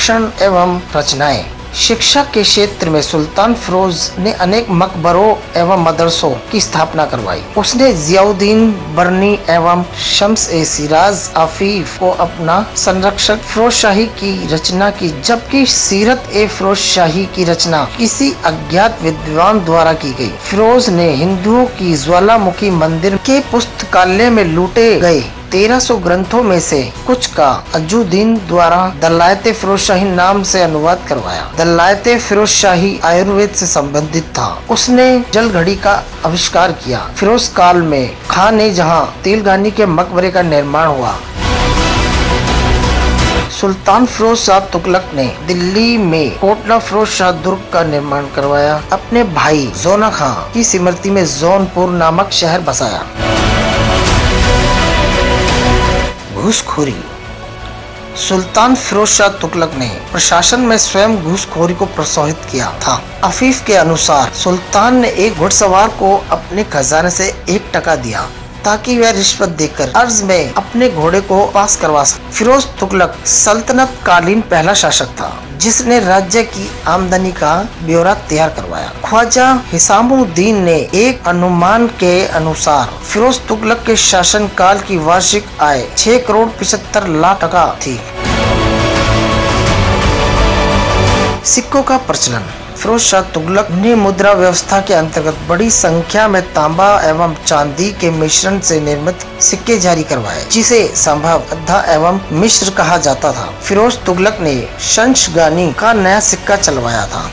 भाषण एवं रचनाएं। शिक्षा के क्षेत्र में सुल्तान फिरोज ने अनेक मकबरों एवं मदरसों की स्थापना करवाई। उसने जियाउद्दीन बरनी एवं शम्स-ए-शिराज आफीफ को अपना संरक्षक फिरोज शाही की रचना की, जबकि सीरत-ए-फिरोज शाही की रचना किसी अज्ञात विद्वान द्वारा की गई। फिरोज ने हिंदुओं की ज्वालामुखी मंदिर के पुस्तकालय में लूटे गए 1300 ग्रंथों में से कुछ का अजुद्दीन द्वारा दलायते फिरोज शाही नाम से अनुवाद करवाया। दलायते फिरोज शाही आयुर्वेद से संबंधित था। उसने जल घड़ी का आविष्कार किया। फिरोज काल में खान जहां तेलगानी के मकबरे का निर्माण हुआ। सुल्तान फिरोज शाह तुगलक ने दिल्ली में कोटला फिरोज शाह दुर्ग का निर्माण करवाया। अपने भाई जोना खां की स्मृति में जौनपुर नामक शहर बसाया। घूसखोरी। सुल्तान फिरोज शाह तुगलक ने प्रशासन में स्वयं घूसखोरी को प्रोत्साहित किया था। आफीफ के अनुसार सुल्तान ने एक घुड़सवार को अपने खजाने से 1 टका दिया ताकि वह रिश्वत देकर अर्ज में अपने घोड़े को पास करवा सके। फिरोज तुगलक सल्तनत कालीन पहला शासक था जिसने राज्य की आमदनी का ब्यौरा तैयार करवाया। ख्वाजा हिसामुद्दीन ने एक अनुमान के अनुसार फिरोज तुगलक के शासनकाल की वार्षिक आय 6 करोड़ 75 लाख टका थी। सिक्कों का प्रचलन। फिरोज शाह तुगलक ने मुद्रा व्यवस्था के अंतर्गत बड़ी संख्या में तांबा एवं चांदी के मिश्रण से निर्मित सिक्के जारी करवाए, जिसे संभवतः एवं मिश्र कहा जाता था। फिरोज तुगलक ने शंशगानी का नया सिक्का चलवाया था।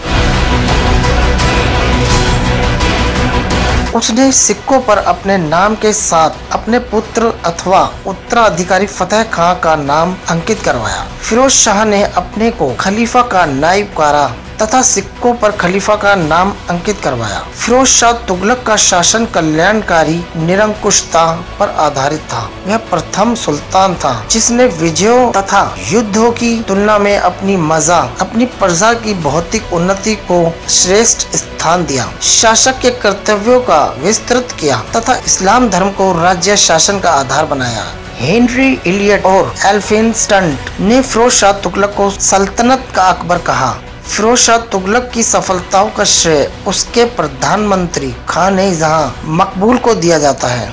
उसने सिक्कों पर अपने नाम के साथ अपने पुत्र अथवा उत्तराधिकारी फतेह खां का नाम अंकित करवाया। फिरोज शाह ने अपने को खलीफा का नायब करा तथा सिक्कों पर खलीफा का नाम अंकित करवाया। फिरोज शाह तुगलक का शासन कल्याणकारी निरंकुशता पर आधारित था। वह प्रथम सुल्तान था जिसने विजयों तथा युद्धों की तुलना में अपनी प्रजा की भौतिक उन्नति को श्रेष्ठ स्थान दिया। शासक के कर्तव्यों का विस्तृत किया तथा इस्लाम धर्म को राज्य शासन का आधार बनाया। हेनरी इलियट और एल्फिंस्टन ने फिरोज शाह तुगलक को सल्तनत का अकबर कहा। फिरोज शाह तुगलक की सफलताओं का श्रेय उसके प्रधानमंत्री खान जहां मकबूल को दिया जाता है।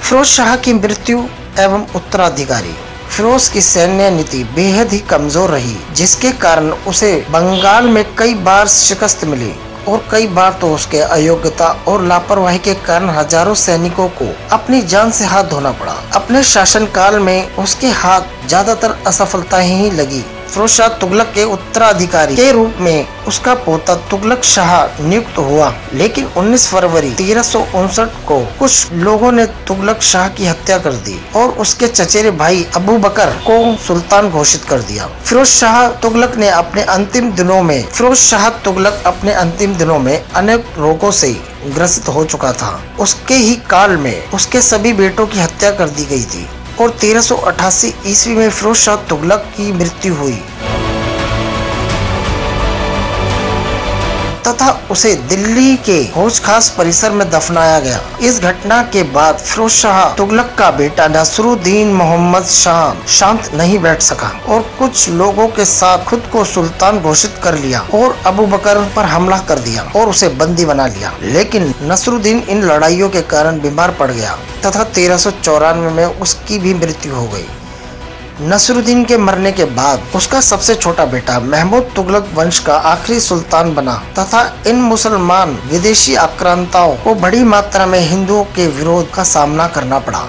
फिरोज शाह की मृत्यु एवं उत्तराधिकारी। फिरोज की सैन्य नीति बेहद ही कमजोर रही, जिसके कारण उसे बंगाल में कई बार शिकस्त मिली और कई बार तो उसके अयोग्यता और लापरवाही के कारण हजारों सैनिकों को अपनी जान से हाथ धोना पड़ा। अपने शासनकाल में उसके हाथ ज्यादातर असफलता ही लगी। फिरोज शाह तुगलक के उत्तराधिकारी के रूप में उसका पोता तुगलक शाह नियुक्त हुआ, लेकिन 19 फरवरी 1359 को कुछ लोगों ने तुगलक शाह की हत्या कर दी और उसके चचेरे भाई अबू बकर को सुल्तान घोषित कर दिया। फिरोज शाह तुगलक अपने अंतिम दिनों में अनेक रोगों से ग्रसित हो चुका था। उसके ही काल में उसके सभी बेटों की हत्या कर दी गई थी और 1388 ईस्वी में फिरोज शाह तुगलक की मृत्यु हुई तथा उसे दिल्ली के हौज खास परिसर में दफनाया गया। इस घटना के बाद फिरोज शाह तुगलक का बेटा नसरुद्दीन मोहम्मद शाह शांत नहीं बैठ सका और कुछ लोगों के साथ खुद को सुल्तान घोषित कर लिया और अबू बकर पर हमला कर दिया और उसे बंदी बना लिया। लेकिन नसरुद्दीन इन लड़ाइयों के कारण बीमार पड़ गया तथा 1394 में उसकी भी मृत्यु हो गई। नसरुद्दीन के मरने के बाद उसका सबसे छोटा बेटा महमूद तुगलक वंश का आखिरी सुल्तान बना तथा इन मुसलमान विदेशी आक्रांताओं को बड़ी मात्रा में हिंदुओं के विरोध का सामना करना पड़ा।